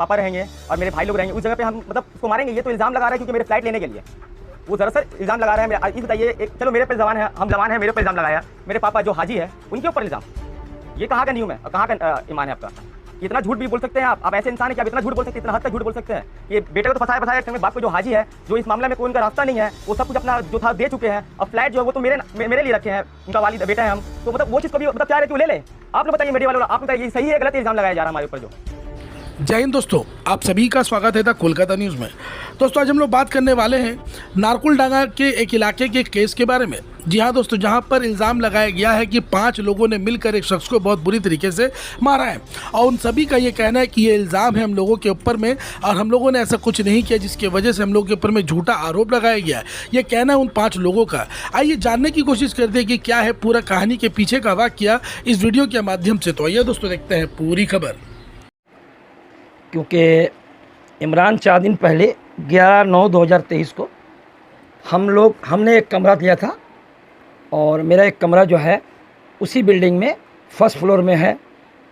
पापा रहेंगे और मेरे भाई लोग रहेंगे, उस जगह पे हम मतलब उसको मारेंगे? ये तो इल्ज़ाम लगा रहा है क्योंकि मेरे फ्लाइट लेने के लिए वो दरअसल इल्ज़ाम लगा रहा है। ये बताइए, चलो मेरे पे जवान है, हम जवान है, मेरे पे इल्ज़ाम लगाया, मेरे पापा जो हाजी है उनके ऊपर इल्ज़ाम। ये कहाँ का नियम है और कहाँ का ईमान है आपका? इतना झूठ भी बोल सकते हैं आप ऐसे इंसान है कि आप इतना झूठ बोल सकते हैं, इतना हद तक झूठ बोल सकते हैं? ये बेटे को तो फंसाया बाप को जो हाजी है, जो इस मामले में कोई उनका रास्ता नहीं है, वो सब कुछ अपना जो था दे चुके हैं, और फ्लैट जो है वो तो मेरे लिए रखे हैं, उनका वालिद बेटा है हम, तो मतलब वो चीज़ को भी मतलब चाह रहे कि वो ले ले। आप लोग बताइए मीडिया वालों, आप बताइए ये सही है गलत इल्ज़ाम लगाया जा रहा है हमारे ऊपर जो? जय हिंद दोस्तों, आप सभी का स्वागत है द कोलकाता न्यूज़ में। दोस्तों, आज हम लोग बात करने वाले हैं नारकुलडांगा के एक इलाके के केस के बारे में। जी हाँ दोस्तों, जहां पर इल्ज़ाम लगाया गया है कि 5 लोगों ने मिलकर एक शख्स को बहुत बुरी तरीके से मारा है, और उन सभी का ये कहना है कि ये इल्ज़ाम है हम लोगों के ऊपर में, और हम लोगों ने ऐसा कुछ नहीं किया जिसकी वजह से हम लोगों के ऊपर में झूठा आरोप लगाया गया है। ये कहना है उन 5 लोगों का। आइए जानने की कोशिश करते हैं कि क्या है पूरा कहानी के पीछे का वाकया इस वीडियो के माध्यम से। तो आइए दोस्तों, देखते हैं पूरी खबर। क्योंकि इमरान 4 दिन पहले 11/9/2023 को हमने एक कमरा लिया था, और मेरा एक कमरा जो है उसी बिल्डिंग में फर्स्ट फ्लोर में है।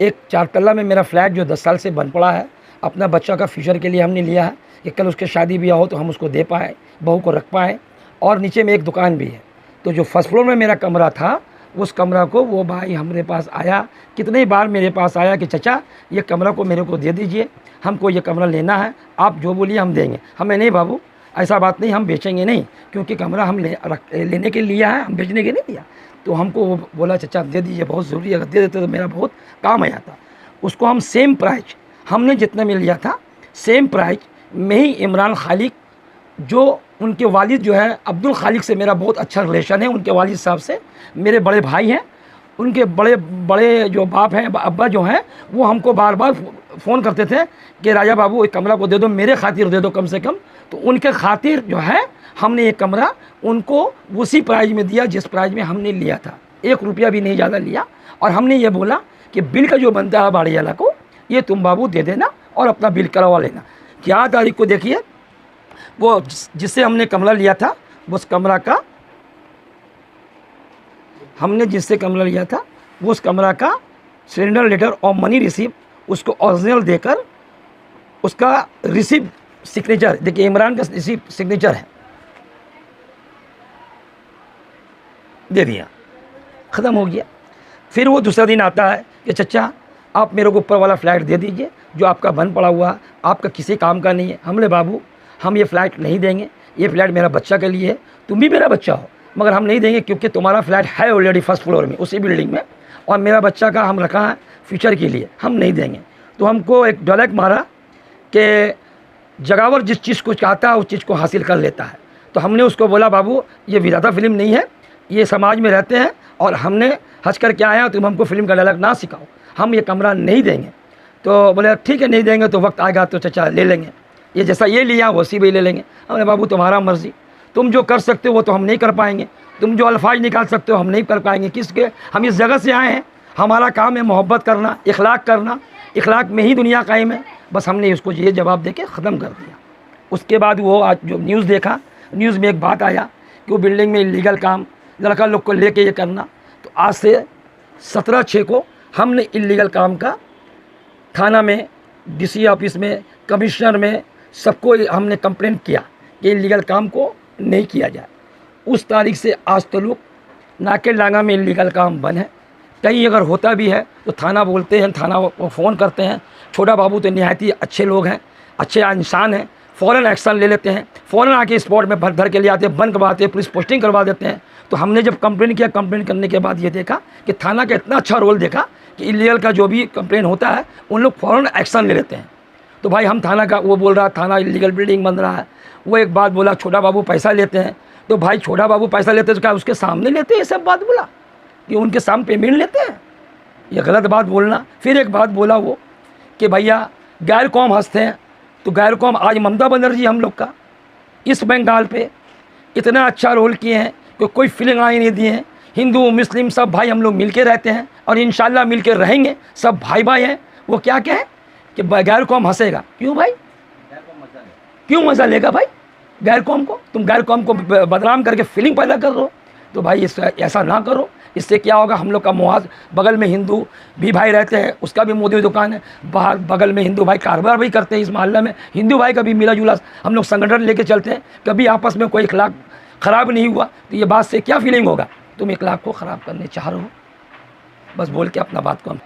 एक 4 तल्ला में मेरा फ्लैट जो 10 साल से बन पड़ा है, अपना बच्चा का फ्यूचर के लिए हमने लिया है कि कल उसके शादी ब्याह हो तो हम उसको दे पाएँ, बहू को रख पाएँ। और नीचे में एक दुकान भी है। तो जो फर्स्ट फ्लोर में मेरा कमरा था, उस कमरा को वो भाई हमारे पास आया, कितनी बार मेरे पास आया कि चचा ये कमरा को मेरे को दे दीजिए, हमको ये कमरा लेना है, आप जो बोलिए हम देंगे। हमें नहीं बाबू, ऐसा बात नहीं, हम बेचेंगे नहीं, क्योंकि कमरा हम लेने के लिए लिया है, हम बेचने के नहीं लिया। तो हमको वो बोला चचा दे दीजिए, बहुत ज़रूरी है, अगर दे देते तो मेरा बहुत काम आया था। उसको हम सेम प्राइस, हमने जितना में लिया था सेम प्राइस में ही इमरान खालिक, जो उनके वालिद जो है अब्दुल खालिक से मेरा बहुत अच्छा रिलेशन है, उनके वालिद साहब से मेरे बड़े भाई हैं, उनके बड़े बड़े जो बाप हैं, अब्बा जो हैं, वो हमको बार बार फ़ोन करते थे कि राजा बाबू एक कमरा को दे दो, मेरे खातिर दे दो कम से कम। तो उनके खातिर जो है हमने ये कमरा उनको उसी प्राइस में दिया जिस प्राइस में हमने लिया था, 1 रुपया भी नहीं ज़्यादा लिया। और हमने ये बोला कि बिल का जो बनता है बाड़ी वाला को, ये तुम बाबू दे देना और अपना बिल करवा लेना। क्या तारीख को देखिए, वो जिससे हमने कमरा लिया था, उस कमरा का हमने जिससे कमरा लिया था वो उस कमरा का सरेंडर लेटर और मनी रिसीव उसको ओरिजिनल देकर, उसका रिसीव सिग्नेचर देखिए, इमरान का रिसीव सिग्नेचर है, दे दिया, ख़त्म हो गया। फिर वो दूसरा दिन आता है कि चचा आप मेरे को ऊपर वाला फ्लैट दे दीजिए जो आपका बंद पड़ा हुआ, आपका किसी काम का नहीं है। हमने बाबू हम ये फ्लैट नहीं देंगे, ये फ्लैट मेरा बच्चा के लिए है, तुम भी मेरा बच्चा हो, मगर हम नहीं देंगे क्योंकि तुम्हारा फ्लैट है ऑलरेडी फर्स्ट फ्लोर में उसी बिल्डिंग में, और मेरा बच्चा का हम रखा है फ्यूचर के लिए, हम नहीं देंगे। तो हमको एक डायलॉग मारा कि जगावर जिस चीज़ को चाहता है उस चीज़ को हासिल कर लेता है। तो हमने उसको बोला बाबू ये विधाता फिल्म नहीं है, ये समाज में रहते हैं और हमने हंस कर के आए हैं, तुम हमको फिल्म का डायलॉग ना सिखाओ, हम ये कमरा नहीं देंगे। तो बोले ठीक है नहीं देंगे, तो वक्त आएगा तो चचा ले लेंगे, ये जैसा ये लिया वैसी भी ले लेंगे। हमने बाबू तुम्हारा मर्जी, तुम जो कर सकते हो वो तो हम नहीं कर पाएंगे, तुम जो अल्फाज निकाल सकते हो हम नहीं कर पाएंगे। किसके, हम इस जगह से आए हैं, हमारा काम है मोहब्बत करना, इखलाक करना, इखलाक में ही दुनिया कायम है। बस हमने उसको ये जवाब दे के ख़त्म कर दिया। उसके बाद वो आज जो न्यूज़ देखा, न्यूज़ में एक बात आया कि वो बिल्डिंग में इलीगल काम लड़का लोग को लेके ये करना। तो आज से 17/6 को हमने इलीगल काम का थाना में, डीसी ऑफिस में, कमिश्नर में सबको हमने कंप्लेंट किया कि इलीगल काम को नहीं किया जाए। उस तारीख से आज तक नारकुलडांगा में इलीगल काम बंद है। कहीं अगर होता भी है तो थाना बोलते हैं, थाना वो फ़ोन करते हैं, छोटा बाबू तो निहायत ही अच्छे लोग हैं, अच्छे इंसान हैं, फ़ौरन एक्शन ले लेते हैं, फ़ौरन आके स्पॉट में भर धर के ले आते हैं, बंद करवाते हैं, पुलिस पोस्टिंग करवा देते हैं। तो हमने जब कंप्लेन किया, कंप्लेन करने के बाद ये देखा कि थाना का इतना अच्छा रोल देखा कि इलीगल का जो भी कंप्लेन होता है उन लोग फ़ौरन एक्शन ले लेते हैं। तो भाई हम थाना का, वो बोल रहा थाना इलीगल बिल्डिंग बन रहा है, वो एक बात बोला छोटा बाबू पैसा लेते हैं। तो भाई छोटा बाबू पैसा लेते हैं तो क्या उसके सामने लेते हैं? ये सब बात बोला कि उनके सामने पेमेंट लेते हैं, ये गलत बात बोलना। फिर एक बात बोला वो कि भैया गैर कौम हंसते हैं, तो गैर कौम आज ममता बनर्जी हम लोग का इस बंगाल पे इतना अच्छा रोल किए हैं कि कोई फीलिंग आई नहीं दिए हैं। हिंदू मुस्लिम सब भाई हम लोग मिल के रहते हैं और इंशाल्लाह मिल के रहेंगे, सब भाई भाई हैं। वो क्या कहें कि गैर कौम हंसेगा, क्यों भाई, क्यों मज़ा लेगा भाई गैर कौम को? तुम गैर कौम को बदनाम करके फीलिंग पैदा कर रहे हो। तो भाई ऐसा ना करो। इससे क्या होगा, हम लोग का मुआज, बगल में हिंदू भी भाई रहते हैं, उसका भी मोदी दुकान है, बाहर बगल में हिंदू भाई कारोबार भी करते हैं, इस मोहल्ले में हिंदू भाई का भी मिला जुला हम लोग संगठन लेके चलते हैं, कभी आपस में कोई इखलाक ख़राब नहीं हुआ। तो ये बात से क्या फीलिंग होगा, तुम इखलाक को ख़राब करने चाह रहे हो, बस बोल के अपना बात को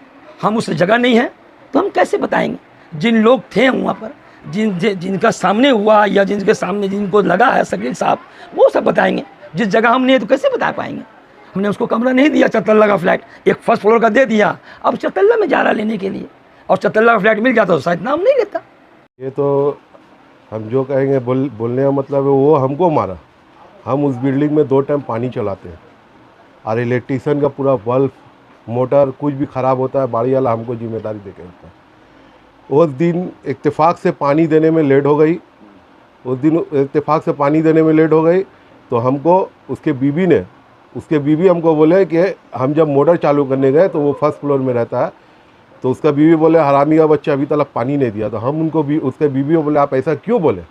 हम उस जगह नहीं हैं तो हम कैसे बताएंगे। जिन लोग थे वहाँ पर, जिनका सामने हुआ या जिनके सामने जिनको लगा है शकील साहब, वो सब बताएंगे। जिस जगह हम नहीं है तो कैसे बता पाएंगे। हमने उसको कमरा नहीं दिया, चतल्ला का फ्लैट एक फर्स्ट फ्लोर का दे दिया, अब चतल्ला में जा रहा लेने के लिए, और चतल्ला का फ्लैट मिल जाता तो शायद नाम नहीं लेता। ये तो हम जो कहेंगे बोलने का मतलब है, वो हमको मारा। हम उस बिल्डिंग में 2 टाइम पानी चलाते हैं और इलेक्ट्रीशियन का पूरा बल्ब मोटर कुछ भी ख़राब होता है, बाड़ी वाला हमको जिम्मेदारी दे के रखता है। उस दिन इत्तेफाक से पानी देने में लेट हो गई, तो हमको उसके बीवी हमको बोले कि हम जब मोटर चालू करने गए तो वो फर्स्ट फ्लोर में रहता है, तो उसका बीवी बोले हरामी का बच्चा अभी तक पानी नहीं दिया। तो हम उनको भी, उसके बीवी को बोले आप ऐसा क्यों बोले,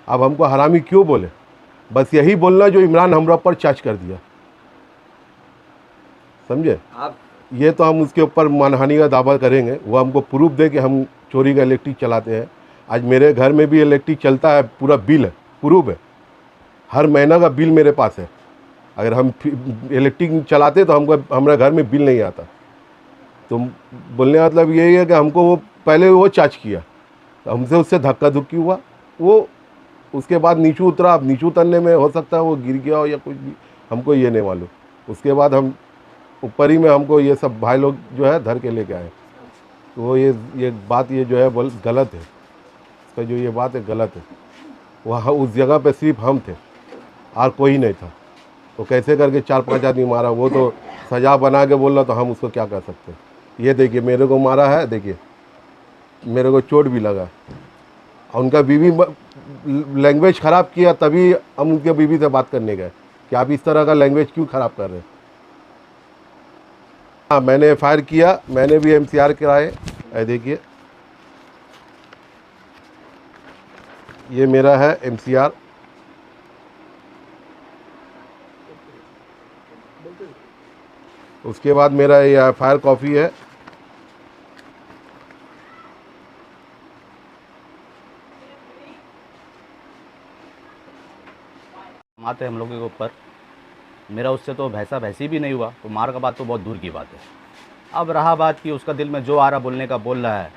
आप हमको हरामी क्यों बोले। बस यही बोलना जो इमरान हमरा पर चार्ज कर दिया, समझे आप। ये तो हम उसके ऊपर मानहानि का दावा करेंगे, वो हमको प्रूफ दे कि हम चोरी का इलेक्ट्रिक चलाते हैं। आज मेरे घर में भी इलेक्ट्रिक चलता है, पूरा बिल है, प्रूफ है, हर महीना का बिल मेरे पास है। अगर हम इलेक्ट्रिक चलाते तो हमारे घर में बिल नहीं आता। तो बोलने का मतलब यही है कि हमको वो पहले वो चार्ज किया, तो हमसे उससे धक्का धुक्की हुआ, वो उसके बाद नीचे उतरा। अब नीचे उतरने में हो सकता है वो गिर गया हो या कुछ भी, हमको ये नहीं मालूम। उसके बाद हम ऊपर ही में हमको ये सब भाई लोग जो है धर के लेके आए। तो वो ये बात ये जो है गलत है, इसका जो ये बात है गलत है। वहाँ उस जगह पे सिर्फ हम थे और कोई नहीं था, तो कैसे करके 4-5 आदमी मारा। वो तो सजा बना के बोल रहा, तो हम उसको क्या कर सकते हैं। ये देखिए मेरे को मारा है, देखिए मेरे को चोट भी लगा, और उनका बीवी लैंग्वेज ख़राब किया, तभी हम उनके बीवी से बात करने गए कि आप इस तरह का लैंग्वेज क्यों ख़राब कर रहे हैं। हाँ, मैंने FIR किया, मैंने भी MCR कराए। देखिए ये मेरा है MCR, उसके बाद मेरा ये FIR कॉपी है। आते हम लोगों के ऊपर, मेरा उससे तो भैंसी भी नहीं हुआ, तो मार का बात तो बहुत दूर की बात है। अब रहा बात कि उसका दिल में जो आ रहा बोलने का बोल रहा है,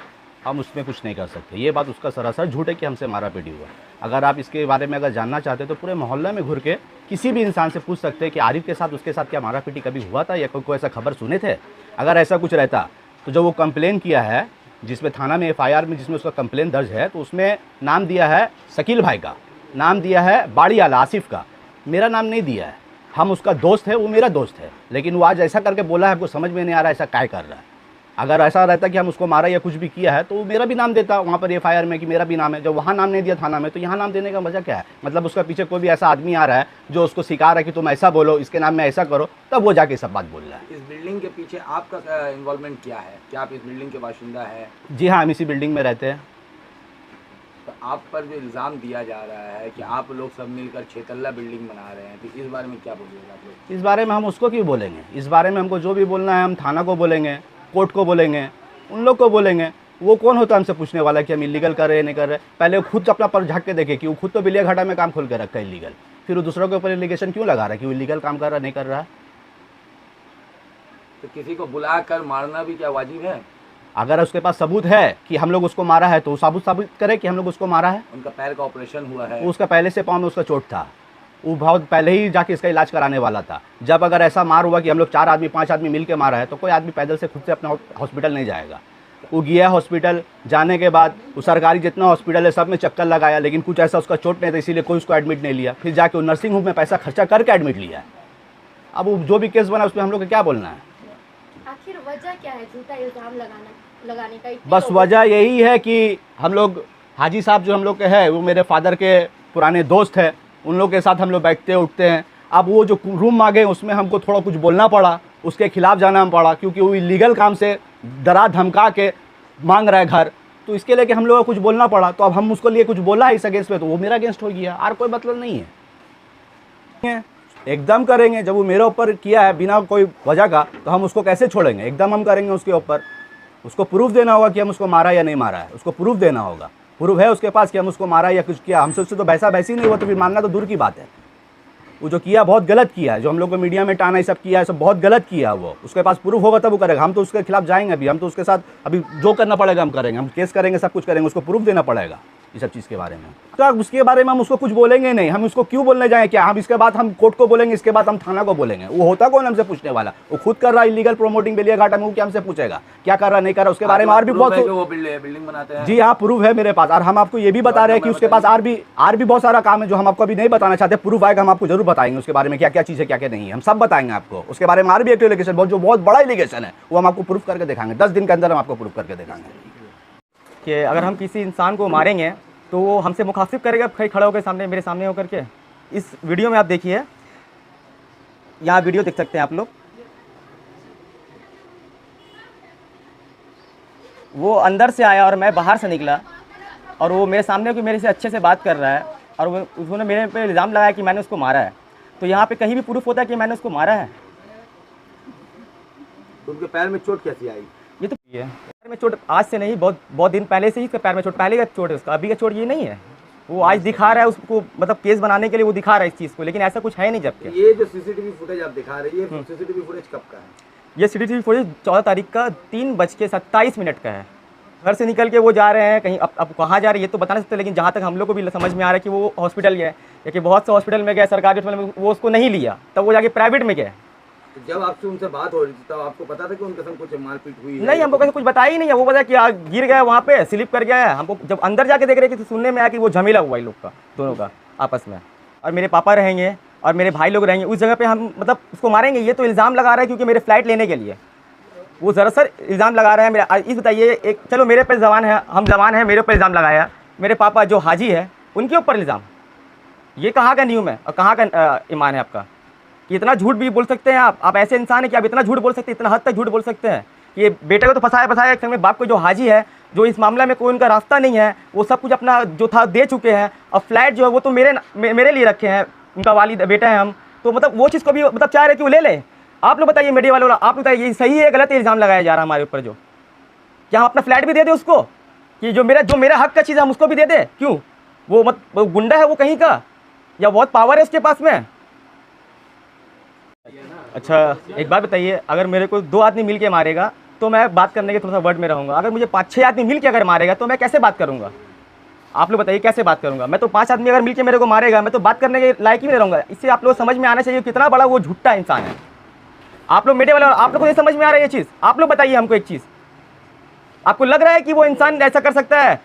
हम उसमें कुछ नहीं कर सकते। ये बात उसका सरासर झूठ है कि हमसे मारा पीटी हुआ। अगर आप इसके बारे में अगर जानना चाहते तो पूरे मोहल्ले में घुर के किसी भी इंसान से पूछ सकते हैं कि आरिफ के साथ उसके साथ क्या मारा पीटी कभी हुआ था या कोई ऐसा खबर सुने थे। अगर ऐसा कुछ रहता तो जो वो कंप्लेन किया है, जिसमें थाना में FIR में जिसमें उसका कंप्लेन दर्ज है, तो उसमें नाम दिया है शकील भाई का, नाम दिया है बाड़ी वाला आसिफ का, मेरा नाम नहीं दिया है। हम उसका दोस्त है, वो मेरा दोस्त है, लेकिन वो आज ऐसा करके बोला है, हमको समझ में नहीं आ रहा ऐसा क्या कर रहा है। अगर ऐसा रहता कि हम उसको मारा या कुछ भी किया है तो वो मेरा भी नाम देता वहाँ पर FIR में कि मेरा भी नाम है। जब वहाँ नाम नहीं दिया थाना में, तो यहाँ नाम देने का मज़ा क्या है। मतलब उसका पीछे कोई भी ऐसा आदमी आ रहा है जो उसको सिखा रहा है कि तुम ऐसा बोलो, इसके नाम में ऐसा करो, तब वो जाके सब बात बोल रहा है। इस बिल्डिंग के पीछे आपका इन्वॉल्वमेंट क्या है? क्या आप इस बिल्डिंग के बाशिंदा है? जी हाँ, हम इसी बिल्डिंग में रहते हैं। तो आप पर जो इल्ज़ाम दिया जा रहा है कि आप लोग सब मिलकर 6 तल्ला बिल्डिंग बना रहे हैं, तो इस बारे में क्या बोलिएगा आप लोग? इस बारे में हम उसको क्यों बोलेंगे, इस बारे में हमको जो भी बोलना है हम थाना को बोलेंगे, कोर्ट को बोलेंगे, उन लोग को बोलेंगे। वो कौन होता है हमसे पूछने वाला कि हम इलीगल कर रहे हैं नहीं कर रहे। पहले वो खुद अपना पर झाँक के देखे कि वो खुद तो बिलिया घाटा में काम खोल के रखा है इलीगल, फिर वो दूसरों के ऊपर एलिगेशन क्यों लगा रहा है कि वो इलीगल काम कर रहा नहीं कर रहा। तो किसी को बुला कर मारना भी क्या वाजिब है? अगर उसके पास सबूत है कि हम लोग उसको मारा है तो साबित करे कि हम लोग उसको मारा है। उनका पैर का ऑपरेशन हुआ है, उसका पहले से पाँव में उसका चोट था, वो बहुत पहले ही जाके इसका इलाज कराने वाला था। जब अगर ऐसा मार हुआ कि हम लोग 4 आदमी 5 आदमी मिल के मारा है, तो कोई आदमी पैदल से खुद से अपना हॉस्पिटल नहीं जाएगा। वो गया हॉस्पिटल, जाने के बाद वो सरकारी जितना हॉस्पिटल है सब में चक्कर लगाया, लेकिन कुछ ऐसा उसका चोट नहीं था, इसीलिए कोई उसको एडमिट नहीं लिया। फिर जाके वो नर्सिंग होम में पैसा खर्चा करके एडमिट लिया। अब वो जो भी केस बना उसमें हम लोग को क्या बोलना है। आखिर वजह क्या है झूठा इल्जाम लगाने का? बस वजह यही है कि हम लोग हाजी साहब जो हम लोग के हैं, वो मेरे फादर के पुराने दोस्त हैं, उन लोग के साथ हम लोग बैठते उठते हैं। अब वो जो रूम मांगे उसमें हमको थोड़ा कुछ बोलना पड़ा, उसके खिलाफ जाना पड़ा, क्योंकि वो इलीगल काम से डरा धमका के मांग रहा है घर, तो इसके लिए कि हम लोग को कुछ बोलना पड़ा। तो अब हम उसको लिए कुछ बोला है इस अगेंस्ट में, तो वो मेरा अगेंस्ट हो गया, और कोई मतलब नहीं है। एकदम करेंगे। जब वो मेरे ऊपर किया है बिना कोई वजह का, तो हम उसको कैसे छोड़ेंगे? एकदम हम करेंगे उसके ऊपर। उसको प्रूफ देना होगा कि हम उसको मारा या नहीं मारा है, उसको प्रूफ देना होगा। प्रूफ है उसके पास कि हम उसको मारा या कुछ किया? हमसे उससे तो वैसा वैसी नहीं हुआ, तो फिर मानना तो दूर की बात है। वो जो किया बहुत गलत किया है, जो हम लोग को मीडिया में टाना ये सब किया है, सब बहुत गलत किया है। वो उसके पास प्रूफ होगा तब वो करेगा। हम तो उसके खिलाफ जाएंगे अभी, हम तो उसके साथ अभी जो करना पड़ेगा हम करेंगे, हम केस करेंगे, सब कुछ करेंगे। उसको प्रूफ देना पड़ेगा ये सब चीज़ के बारे में। तो उसके बारे में हम उसको कुछ बोलेंगे नहीं। हम उसको क्यों बोलने जाएँ? क्या हम इसके बाद हम कोर्ट को बोलेंगे, इसके बाद हम थाना को बोलेंगे? वो होता कौन हमसे पूछने वाला? वो खुद कर रहा है इलीगल प्रोमोटिंग बेलियाघाट में, वो क्या हमसे पूछेगा क्या कर रहा नहीं कर रहा? उसके बारे में और भी बहुत वो बिल्डिंग बनाते हैं। जी हाँ, प्रूफ है मेरे पास। और हम आपको ये भी बता रहे हैं कि उसके पास और भी बहुत सारा काम है जो हम आपको अभी नहीं बताना चाहते। प्रूफ आएगा हम आपको जरूर बताएंगे उसके बारे में, क्या क्या चीज़ है क्या क्या नहीं है, हम सब बताएंगे आपको। उसके बारे में और भी एक एलिगेशन जो बहुत बड़ा एलिगेशन है, वो हम आपको प्रूफ करके दिखाएंगे। 10 दिन के अंदर हम आपको प्रूफ करके दिखाएंगे कि अगर हम किसी इंसान को मारेंगे तो वो हमसे मुखातिब करेगा खड़ा होकर सामने, मेरे सामने होकर के। इस वीडियो में आप देखिए, यहाँ वीडियो देख सकते हैं आप लोग। वो अंदर से आया और मैं बाहर से निकला, और वो मेरे सामने कि मेरे से अच्छे से बात कर रहा है, और वो उन्होंने मेरे पे इल्ज़ाम लगाया कि मैंने उसको मारा है। तो यहाँ पे कहीं भी प्रूफ होता है कि मैंने उसको मारा है? उनके पैर में चोट कैसी आई? ये तो है पैर में चोट आज से नहीं, बहुत दिन पहले से ही इसका पैर में चोट, पहले का चोट है उसका, अभी का चोट ये नहीं है। वो आज दिखा रहा है उसको, मतलब केस बनाने के लिए वो दिखा रहा है इस चीज़ को, लेकिन ऐसा कुछ है नहीं। जबकि ये जो सीसीटीवी फुटेज आप दिखा रहे हैं, ये सीसीटीवी फुटेज कब का है? ये सीसीटीवी फुटेज 14 तारीख का 3:27 का है। घर से निकल के वो जा रहे हैं कहीं, अब कहाँ जा रहे हैं ये तो बता नहीं सकते, लेकिन जहाँ तक हम लोग को भी समझ में आ रहा है कि वो हॉस्पिटल गए, या कि बहुत से हॉस्पिटल में गए, सरकारी हॉस्पिटल में वो उसको नहीं लिया, तब वो जाके प्राइवेट में गए। तो जब आपसे उनसे बात हो रही थी तब आपको पता था कि उनके संग कुछ मारपीट हुई है? नहीं, हमको कैसे कुछ बताया ही नहीं है। वो बता कि गिर गया वहाँ पे, स्लिप कर गया है। हमको जब अंदर जाके देख रहे थे तो सुनने में आया कि वो झमेला हुआ इन लोग का, दोनों का आपस में। और मेरे पापा रहेंगे और मेरे भाई लोग रहेंगे उस जगह पे, हम मतलब उसको मारेंगे। ये तो इल्ज़ाम लगा रहा है क्योंकि मेरे फ्लाइट लेने के लिए वो दरअसल इल्ज़ाम लगा रहा है मेरा। इस बताइए, एक चलो मेरे पे जवान है, हम जवान हैं, मेरे ऊपर इल्ज़ाम लगाया। मेरे पापा जो हाजी है उनके ऊपर इल्ज़ाम, ये कहाँ का नियम है और कहाँ का ईमान है आपका कि इतना झूठ भी बोल सकते हैं आप ऐसे इंसान है कि आप इतना झूठ बोल सकते हैं, इतना हद तक झूठ बोल सकते हैं कि ये बेटे को तो फंसाया एक संग में, बाप को जो हाजी है, जो इस मामला में कोई उनका रास्ता नहीं है, वो सब कुछ अपना जो था दे चुके हैं। और फ्लैट जो है वो तो मेरे लिए रखे हैं, उनका वालिद बेटा है हम, तो मतलब वो चीज़ को भी मतलब चाह रहे कि वो ले ले। आप लोग बताइए, मीडिया वालों, आप लोग बताइए, ये सही है गलत इल्ज़ाम लगाया जा रहा है हमारे ऊपर? जो क्या हम अपना फ्लैट भी दे दे उसको, कि जो मेरा हक का चीज़ है हम उसको भी दे दे? क्यों? वो गुंडा है वो कहीं का, या बहुत पावर है उसके पास में? अच्छा एक बात बताइए, अगर मेरे को 2 आदमी मिल के मारेगा तो मैं बात करने के थोड़ा सा वर्ड में रहूँगा। अगर मुझे 5-6 आदमी मिल के अगर मारेगा तो मैं कैसे बात करूँगा? आप लोग बताइए कैसे बात करूँगा? मैं तो 5 आदमी अगर मिल के मेरे को मारेगा, मैं तो बात करने के लायक ही नहीं रहूँगा। इससे आप लोग समझ में आना चाहिए कितना बड़ा वो झूठा इंसान है। आप लोग मीडिया वाले, आप लोग को नहीं समझ में आ रहा है ये चीज़? आप लोग बताइए हमको एक चीज़, आपको लग रहा है कि वो इंसान ऐसा कर सकता है